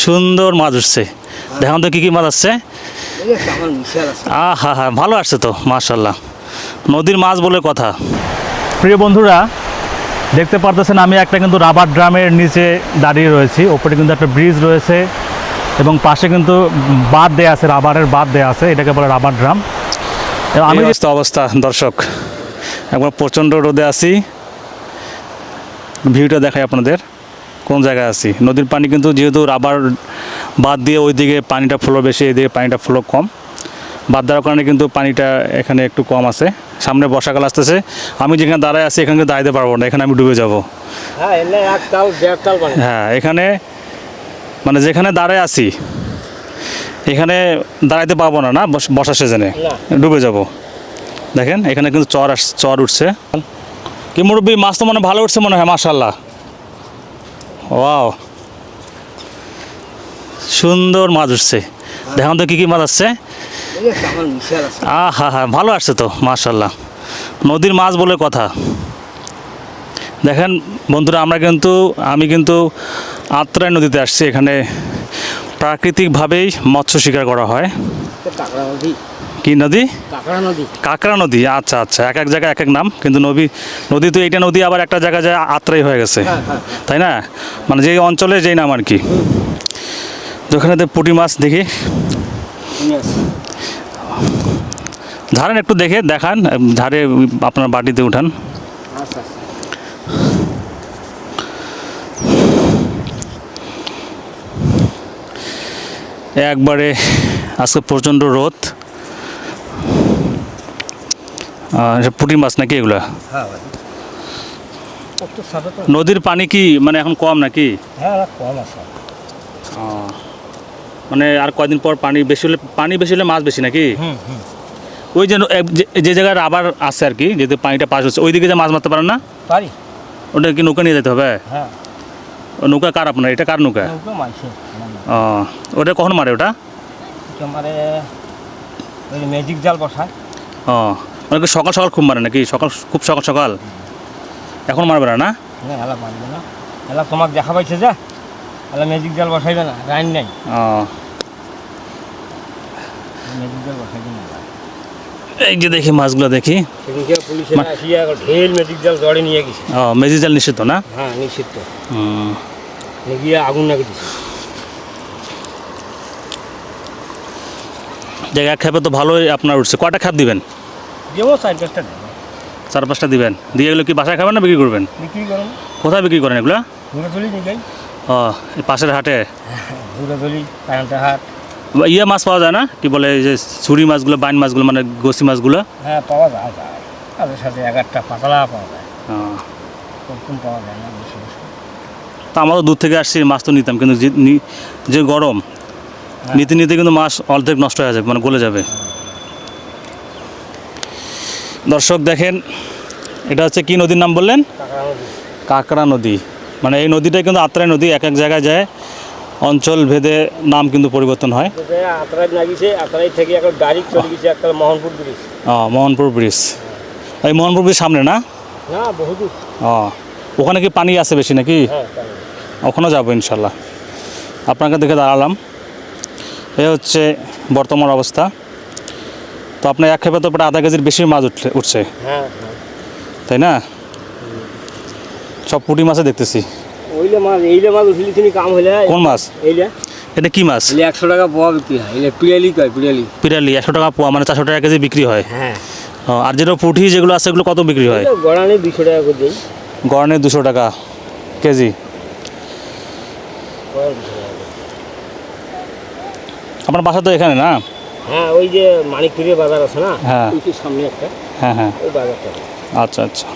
সুন্দর মাছ উঠছে। দেখুন তো কী কী মাছ আসছে। হা হা ভালো আসছে তো মাশাল্লাহ, নদীর মাছ বলে কথা। প্রিয় বন্ধুরা, দেখতে পারতেছেন আমি একটা কিন্তু রাবার ড্রামের নিচে দাঁড়িয়ে রয়েছি। ওপরে কিন্তু একটা ব্রিজ রয়েছে এবং পাশে কিন্তু বাঁধ দেয়া আছে, রাবারের বাঁধ দেয়া আছে, এটাকে বলে রাবার ড্রাম। আমি অবস্থা দর্শক, একবার প্রচণ্ড রোদে আছি। ভিউটা দেখাই আপনাদের কোন জায়গায় আছি। নদীর পানি কিন্তু যেহেতু রাবার বাঁধ দিয়ে ওইদিকে পানিটা ফ্লো বেশি, এদিকে পানিটা ফ্লো কম। বাদ দেওয়ার কারণে কিন্তু পানিটা এখানে একটু কম আছে। সামনে বর্ষাকাল আসতেছে, আমি যেখানে দাঁড়ায় আছি এখানে দাঁড়াতে পারবো না, এখানে আমি ডুবে যাব। হ্যাঁ, এখানে মানে যেখানে দাঁড়ায় আছি এখানে দাঁড়াইতে পারবো না, না বর্ষার সিজনে ডুবে যাব। দেখেন এখানে কিন্তু চর উঠছে। কি মুরব্বি, মাছ তো মনে ভালো উঠছে মনে হয় মাশাল্লাহ। ওয়াও, সুন্দর মাছ উঠছে। দেখুন তো কী কী মাছ আসছে। হা হা ভালো আসছে তো মাশাল্লাহ, নদীর মাছ বলে কথা। দেখেন বন্ধুরা, আমি কিন্তু আত্রাই নদীতে আসছি। এখানে প্রাকৃতিকভাবেই মৎস্য শিকার করা হয়। কি নদী? কাঁকড়া নদী। আচ্ছা আচ্ছা, এক এক জায়গায় এক এক নাম, কিন্তু নদী তো এইটা নদী, আবার একটা জায়গায় যায় আত্রাই হয়ে গেছে, তাই না? মানে যেই অঞ্চলে যেই নাম আর কি। যেখানে পুঁটি মাছ দেখি, ধারেন একটু দেখান, ধারে আপনার বাটিতে উঠান। একবারে আজকে প্রচণ্ড রোদ। পুঁটি মাছ নাকি এগুলা? নদীর পানি কি মানে এখন কম নাকি? মানে আর কয়দিন পর পানি বেশি হলে মাছ বেশি নাকি? ওই যে জায়গায় রাবার আছে আর কি, যেহেতু পানিটা পাস হচ্ছে, ওইদিকে যে মাছ মারতে পারেন না? পারি। ওটা কি নৌকা নিয়ে যেতে হবে? নৌকা কার আপনার? এটা কার নৌকা? ওটা কখন মারে? ওটা ম্যাজিক জাল বসায়। মানে সকাল সকাল খুব মারে নাকি? খুব সকাল সকাল। এখন মারবে না? না মারবে না, এলা তোমাকে দেখা পাইছে যা, এলা ম্যাজিক জাল বসাইবে না, লাইন নাই। ম্যাজিক জাল বসাইবে না। এই যে দেখি মাছগুলো দেখি, ম্যাজিক জাল জড়ে নিয়ে গেছে। ম্যাজিক জাল নিষিদ্ধ না? হ্যাঁ নিষিদ্ধ। গিয়ে আগুন লাগিয়ে দিছে। জায়গা খেপে তো ভালোই আপনার উঠছে। কয়টা খাপ দিবেন? যেমন 4-5টা দেবেন। 4-5টা দিবেন। দিয়ে এগুলো কি বাসায় খাবেন না বিক্রি করবেন? বিক্রি করেন। কোথায় বিক্রি করেন এগুলো? ঘুরাধুলি নিয়ে যাই। এই পাশের হাটে? ঘুরাধুলি, কারেন্টের হাট। ইয়ে মাছ পাওয়া যায় না, কি বলে এই যে ছুরি মাছগুলো, বাইন মাছগুলো, মানে গোসি মাছগুলো? হ্যাঁ পাওয়া যায়, তাদের সাথে 1-1টা পাতলা পাওয়া যায়, কম পাওয়া যায় না বেশি। তা আমারও দূর থেকে আসছি, মাছ তো নিতাম, কিন্তু যে গরম, নিতে নিতে কিন্তু মাছ অর্ধেক নষ্ট হয়ে যাবে, মানে গলে যাবে। দর্শক দেখেন, এটা হচ্ছে কি নদীর নাম বললেন? কাঁকড়া নদী। মানে এই নদীটাই কিন্তু আত্রাই নদী। এক এক জায়গায় যায়, অঞ্চল ভেদে নাম কিন্তু পরিবর্তন হয়। আত্রাই থেকে এখন গাড়ি চলে গেছে একটা মোহনপুর ব্রিজ। মোহনপুর ব্রিজ। এই মোহনপুর ব্রিজ সামনে না? না, বহুদূর। ওখানে কি পানি আছে বেশি নাকি? ওখানেও যাবো ইনশাল্লাহ। আপনাকে দেখে দাঁড়ালাম। এ হচ্ছে বর্তমান অবস্থা। তো আপনার এক খেপে তো প্রায় আধা কেজির বেশি মাছ উঠছে, তাই না? সব পুঁটি মাছে দেখতেছি। কোন মাছ? এটা কি মাছ? 100 টাকা পোয়া বিক্রি হয়। পিরালি 100 টাকা পোয়া, মানে 400 টাকা কেজি বিক্রি হয়। আর যেটা পুঁটি যেগুলো আছে সেগুলো কত বিক্রি হয়? গড়ানে 200 টাকা করে দিই। গড়ানে 200 টাকা কেজি। আপনার বাসা তো এখানে না? হ্যাঁ, ওই যে মানিকপুরের বাজার আছে না, ওই সামনে একটা। হ্যাঁ, ওই বাজারটা। আচ্ছা আচ্ছা।